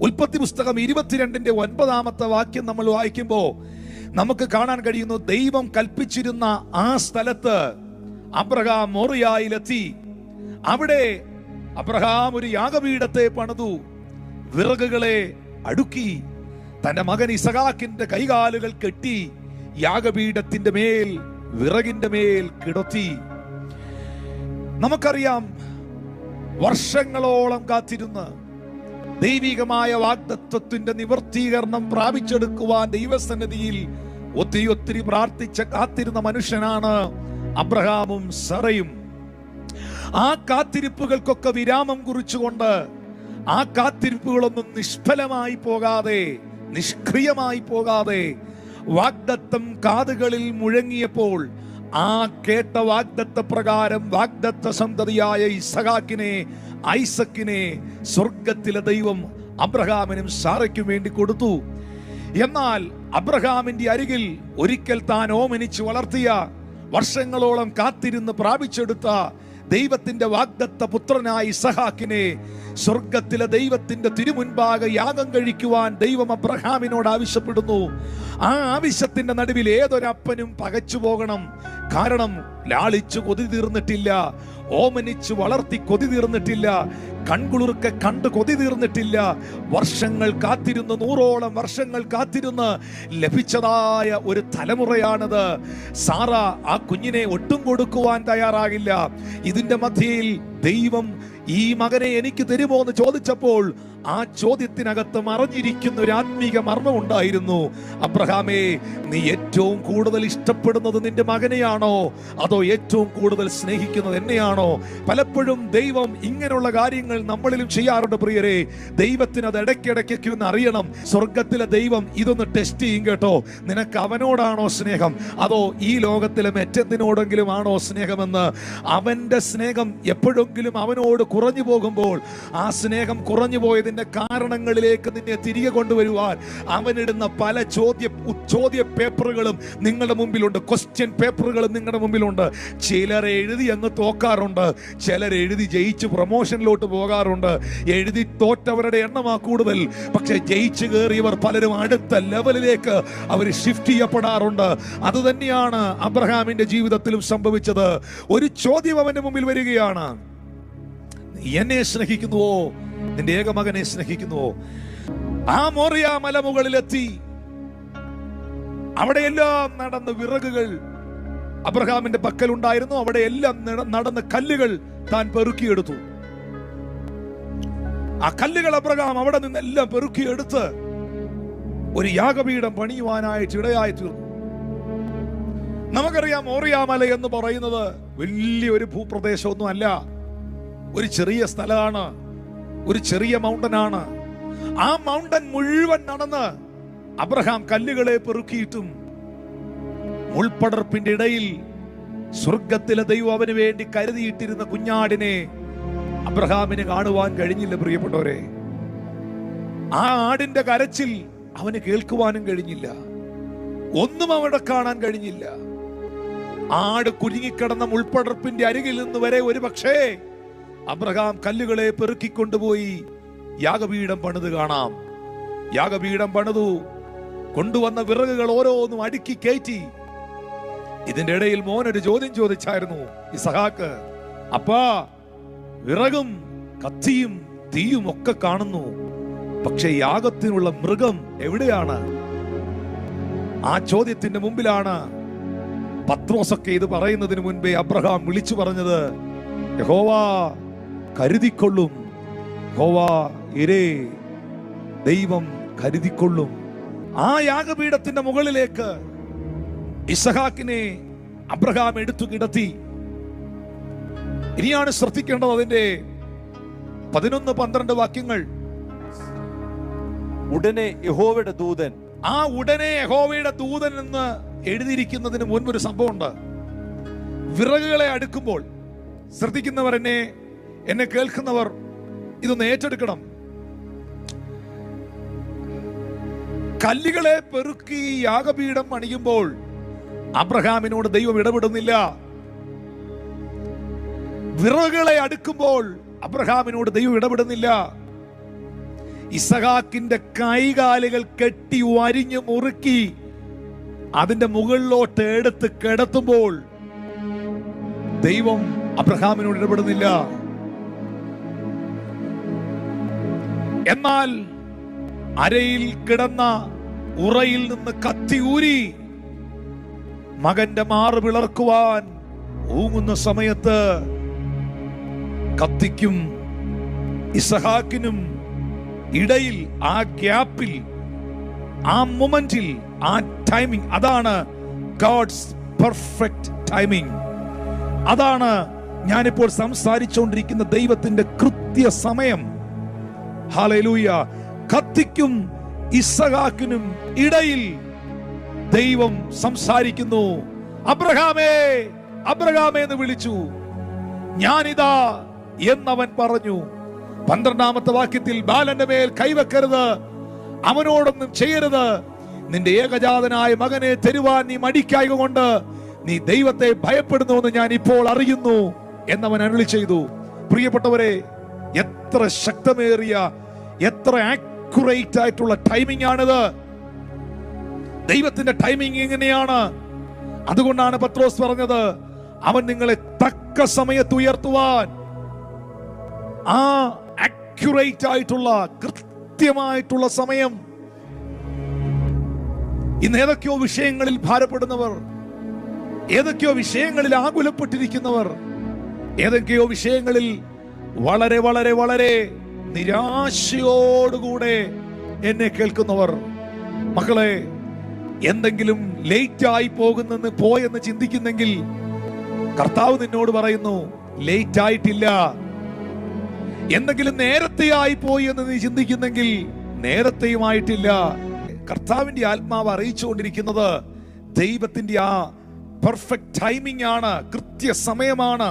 ഉൽപ്പത്തി പുസ്തകം 22:9 വാക്യം നമ്മൾ വായിക്കുമ്പോൾ നമുക്ക് കാണാൻ കഴിയുന്നു, ദൈവം കൽപ്പിച്ചിരുന്ന ആ സ്ഥലത്ത് അബ്രഹാം മോറിയായിലെത്തി. അവിടെ അബ്രഹാം ഒരു യാഗപീഠത്തെ പണിതു, വിറകുകളെ അടുക്കി, തന്റെ മകൻ ഇസഹാക്കിന്റെ കൈകാലുകൾ കെട്ടി യാഗപീഠത്തിന്റെ മേൽ വിറകിന്റെ മേൽ കിടത്തി. നമുക്കറിയാം, വർഷങ്ങളോളം കാത്തിരുന്ന് ദൈവികമായ വാഗ്ദത്തത്തിന്റെ നിവർത്തീകരണം പ്രാപിച്ചെടുക്കുവാൻ ദൈവസന്നിധിയിൽ ഒത്തിരി കാത്തിരുന്ന മനുഷ്യനാണ് അബ്രഹാമും സറയും. ആ കാത്തിരിപ്പുകൾക്കൊക്കെ വിരാമം കുറിച്ചുകൊണ്ട്, ആ കാത്തിരിപ്പുകളൊന്നും നിഷ്ഫലമായി പോകാതെ, നിഷ്ക്രിയമായി പോകാതെ, വാഗ്ദത്തം കാതുകളിൽ മുഴങ്ങിയപ്പോൾ ആ കേട്ട വാഗ്ദത്ത പ്രകാരം വാഗ്ദത്ത സന്തതിയായ ഐസക്കിനെ സ്വർഗത്തിലെ ദൈവം അബ്രഹാമിനും സാറയ്ക്കും വേണ്ടി കൊടുത്തു. എന്നാൽ അബ്രഹാമിന്റെ അരികിൽ ഒരിക്കൽ താൻ ഓമനിച്ച് വളർത്തിയ, വർഷങ്ങളോളം കാത്തിരുന്ന് പ്രാപിച്ചെടുത്ത ദൈവത്തിന്റെ വാഗ്ദത്ത പുത്രനായ ഇസഹാക്കിനെ സ്വർഗത്തിലെ ദൈവത്തിന്റെ തിരുമുൻപാകെ യാഗം കഴിക്കുവാൻ ദൈവം അബ്രഹാമിനോട് ആവശ്യപ്പെടുന്നു. ആ ആവശ്യത്തിന്റെ നടുവിൽ ഏതൊരപ്പനും പകച്ചു പോകണം. കാരണം ലാളിച്ചു കൊതി തീർന്നിട്ടില്ല, ഓമനിച്ച് വളർത്തി കൊതി തീർന്നിട്ടില്ല, കൺകുളിർക്കെ കണ്ട് കൊതി തീർന്നിട്ടില്ല. വർഷങ്ങൾ കാത്തിരുന്ന്, 100ഓളം വർഷങ്ങൾ കാത്തിരുന്ന് ലഭിച്ചതായ ഒരു തലമുറയാണത്. സാറ ആ കുഞ്ഞിനെ ഒട്ടും കൊടുക്കുവാൻ തയ്യാറാകില്ല. ഇതിന്റെ മധ്യയിൽ ദൈവം ഈ മകനെ എനിക്ക് തരുമോ എന്ന് ചോദിച്ചപ്പോൾ ആ ചോദ്യത്തിനകത്ത് മറഞ്ഞിരിക്കുന്ന ഒരു ആത്മീക മർമ്മം ഉണ്ടായിരുന്നു. അബ്രഹാമേ, നീ ഏറ്റവും കൂടുതൽ ഇഷ്ടപ്പെടുന്നത് നിന്റെ മകനെയാണോ, അതോ ഏറ്റവും കൂടുതൽ സ്നേഹിക്കുന്നത് എന്നെയാണോ? പലപ്പോഴും ദൈവം ഇങ്ങനെയുള്ള കാര്യങ്ങൾ നമ്മളിലും ചെയ്യാറുണ്ട് പ്രിയരെ. ദൈവത്തിന് അത് ഇടയ്ക്കിടയ്ക്ക് ഒന്ന് അറിയണം. സ്വർഗത്തിലെ ദൈവം ഇതൊന്ന് ടെസ്റ്റ് ചെയ്യും കേട്ടോ. നിനക്ക് അവനോടാണോ സ്നേഹം, അതോ ഈ ലോകത്തിലെ മറ്റെന്തിനോടെങ്കിലും ആണോ സ്നേഹമെന്ന്. അവന്റെ സ്നേഹം എപ്പോഴെങ്കിലും അവനോട് കുറഞ്ഞു പോകുമ്പോൾ, ആ സ്നേഹം കുറഞ്ഞു പോയതിന്റെ കാരണങ്ങളിലേക്ക് നിന്നെ തിരികെ കൊണ്ടുവരുവാൻ അവനിടുന്ന പല ചോദ്യ പേപ്പറുകളും നിങ്ങളുടെ മുമ്പിലുണ്ട്, ക്വസ്റ്റ്യൻ പേപ്പറുകളും നിങ്ങളുടെ മുമ്പിലുണ്ട്. ചിലരെ എഴുതി അങ്ങ് തോക്കാറുണ്ട്, ചിലർ എഴുതി ജയിച്ച് പ്രൊമോഷനിലോട്ട് പോകാറുണ്ട്. എഴുതി തോറ്റവരുടെ എണ്ണമാ കൂടുതൽ, പക്ഷെ ജയിച്ചു കയറിയവർ പലരും അടുത്ത ലെവലിലേക്ക് അവർ ഷിഫ്റ്റ് ചെയ്യപ്പെടാറുണ്ട്. അത് തന്നെയാണ് അബ്രഹാമിന്റെ ജീവിതത്തിലും സംഭവിച്ചത്. ഒരു ചോദ്യം അവന്റെ മുമ്പിൽ വരികയാണ്, എന്നെ സ്നേഹിക്കുന്നുവോ, നിന്റെ ഏകമകനെ സ്നേഹിക്കുന്നുവോ? ആ മോറിയ മലമുകളിലെത്തി. അവിടെയെല്ലാം നടന്ന് വിറകുകൾ അബ്രഹാമിന്റെ പക്കൽ ഉണ്ടായിരുന്നു. അവിടെയെല്ലാം നടന്ന് കല്ലുകൾ താൻ പെറുക്കിയെടുത്തു. ആ കല്ലുകൾ അബ്രഹാം അവിടെ നിന്നെല്ലാം പെറുക്കിയെടുത്ത് ഒരു യാഗപീഠം പണിയുവാനായിട്ട് ഇടയായി തീർന്നു. നമുക്കറിയാം, മോറിയാമല എന്ന് പറയുന്നത് വലിയൊരു ഭൂപ്രദേശമൊന്നും അല്ല, ഒരു ചെറിയ സ്ഥലമാണ്, ഒരു ചെറിയ മൗണ്ടനാണ്. ആ മൗണ്ടൻ മുഴുവൻ നടന്ന് അബ്രഹാം കല്ലുകളെ പെറുക്കിയിട്ടും മുൾപടർപ്പിന്റെ ഇടയിൽ സ്വർഗത്തിലെ ദൈവം അവന് വേണ്ടി കരുതിയിട്ടിരുന്ന കുഞ്ഞാടിനെ അബ്രഹാമിന് കാണുവാൻ കഴിഞ്ഞില്ല. പ്രിയപ്പെട്ടവരെ, ആ ആടിന്റെ കരച്ചിൽ അവന് കേൾക്കുവാനും കഴിഞ്ഞില്ല, ഒന്നും അവിടെ കാണാൻ കഴിഞ്ഞില്ല. ആട് കുരുങ്ങിക്കിടന്ന മുൾപടർപ്പിന്റെ അരികിൽ നിന്ന് വരെ ഒരു പക്ഷേ അബ്രഹാം കല്ലുകളെ പെറുക്കിക്കൊണ്ടുപോയി യാഗപീഠം പണിത് കാണാം. യാഗപീഠം പണിതു, കൊണ്ടുവന്ന വിറകുകൾ ഓരോന്നും അടുക്കി കയറ്റി. ഇതിന്റെ ഇടയിൽ മോനൊരു ചോദ്യം ചോദിച്ചായിരുന്നു, ഇസഹാക്ക്, അപ്പാ, വിറകും കത്തിയും തീയും ഒക്കെ കാണുന്നു, പക്ഷെ യാഗത്തിനുള്ള മൃഗം എവിടെയാണ്? ആ ചോദ്യത്തിന്റെ മുമ്പിലാണ് പത്രോസൊക്കെ ഇത് പറയുന്നതിന് മുൻപേ അബ്രഹാം വിളിച്ചു പറഞ്ഞത്, യഹോവാ കരുതിക്കൊള്ളും, യഹോവാ ഇരേ, ദൈവം കരുതിക്കൊള്ളും. ആ യാഗപീഠത്തിന്റെ മുകളിലേക്ക് ഇസഹാക്കിനെ അബ്രഹാം എടുത്തു കിടത്തി. ഇനിയാണ് ശ്രദ്ധിക്കേണ്ടത് അതിന്റെ 11-12 വാക്യങ്ങൾ. ഉടനെ യഹോവയുടെ ദൂതൻ. ആ ഉടനെ യഹോവയുടെ ദൂതൻ എന്ന് എഴുതിയിരിക്കുന്നതിന് മുൻപ് ഒരു സംഭവമുണ്ട്. വിറകുകളെ അടുക്കുമ്പോൾ, ശ്രദ്ധിക്കുന്നവർ, എന്നെ കേൾക്കുന്നവർ ഇതൊന്ന് ഏറ്റെടുക്കണം. കല്ലുകളെ പെറുക്കി യാഗപീഠം പണിയുമ്പോൾ അബ്രഹാമിനോട് ദൈവം ഇടപെടുന്നില്ല. വിറകുകളെ അടുക്കുമ്പോൾ അബ്രഹാമിനോട് ദൈവം ഇടപെടുന്നില്ല. ഇസഹാക്കിന്റെ കൈകാലുകൾ കെട്ടി വരിഞ്ഞു മുറുക്കി അതിന്റെ മുകളിലോട്ട് എടുത്ത് കിടത്തുമ്പോൾ ദൈവം അബ്രഹാമിനോട് ഇടപെടുന്നില്ല. എന്നാൽ അരയിൽ കിടന്ന ഉറയിൽ നിന്ന് കത്തി ഊരി മകന്റെ മാറ് പിളർക്കുവാൻ ഊങ്ങുന്ന സമയത്ത് കത്തിക്കും ഇസഹാക്കിനും ഇടയിൽ, ആ ഗ്യാപ്പിൽ, ആ മൊമെന്റിൽ, ആ ടൈമിംഗ്, അതാണ് ഗോഡ്സ് പെർഫെക്റ്റ് ടൈമിംഗ്. അതാണ് ഞാനിപ്പോൾ സംസാരിച്ചുകൊണ്ടിരിക്കുന്ന ദൈവത്തിന്റെ കൃത്യ സമയം. ഹല്ലേലൂയ. കത്തിക്കും ഇസഹാക്കിനും ഇടയിൽ ദൈവം സംസാരിക്കുന്നു. അബ്രഹാമേ, അബ്രഹാമേ എന്ന് വിളിച്ചു. ഞാനിതാ എന്നവൻ പറഞ്ഞു. 12-ാമത്തെ വാക്യത്തിൽ ബാലന്റെ മേൽ കൈവെക്കരുത്, അവനോടൊന്നും ചെയ്യരുത്, നിന്റെ ഏകജാതനായ മകനെ തരുവാൻ നീ മടിക്കായക കൊണ്ട് നീ ദൈവത്തെ ഭയപ്പെടുന്നുവെന്ന് ഞാൻ ഇപ്പോൾ അറിയുന്നു എന്നവൻ അരുളി ചെയ്തു. പ്രിയപ്പെട്ടവരെ, എത്ര ശക്തമേറിയ, എത്ര ആക്യുറേറ്റ് ആയിട്ടുള്ള ടൈമിംഗ് ആണിത്. ദൈവത്തിന്റെ ടൈമിംഗ് എങ്ങനെയാണ്? അതുകൊണ്ടാണ് പത്രോസ് പറഞ്ഞത്, അവൻ നിങ്ങളെ തക്ക സമയത്ത് ഉയർത്തുവാൻ. ആ ആക്യുറേറ്റ് ആയിട്ടുള്ള, കൃത്യമായിട്ടുള്ള സമയം. ഇന്ന് ഏതൊക്കെയോ വിഷയങ്ങളിൽ ഭാരപ്പെടുന്നവർ, ഏതൊക്കെയോ വിഷയങ്ങളിൽ ആകുലപ്പെട്ടിരിക്കുന്നവർ, ഏതൊക്കെയോ വിഷയങ്ങളിൽ വളരെ വളരെ വളരെ നിരാശയോടുകൂടെ എന്നെ കേൾക്കുന്നവർ, മക്കളെ, എന്തെങ്കിലും ലേറ്റ് ആയി പോയെന്ന് ചിന്തിക്കുന്നെങ്കിൽ കർത്താവ് നിന്നോട് പറയുന്നു, ലേറ്റ് ആയിട്ടില്ല. എന്തെങ്കിലും നേരത്തെ ആയി പോയി എന്ന് നീ ചിന്തിക്കുന്നെങ്കിൽ നേരത്തെയുമായിട്ടില്ല. കർത്താവിന്റെ ആത്മാവ് അറിയിച്ചുകൊണ്ടിരിക്കുന്നത് ദൈവത്തിന്റെ ആ പെർഫെക്റ്റ് ടൈമിംഗ് ആണ്, കൃത്യസമയമാണ്.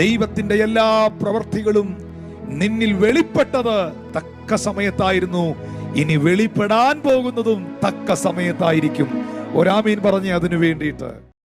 ദൈവത്തിന്റെ എല്ലാ പ്രവൃത്തികളും നിന്നിൽ വെളിപ്പെട്ടത് തക്ക സമയത്തായിരുന്നു. ഇനി വെളിപ്പെടാൻ പോകുന്നതും തക്ക സമയത്തായിരിക്കും. ഒരാമീൻ പറഞ്ഞേ അതിനു വേണ്ടിയിട്ട്.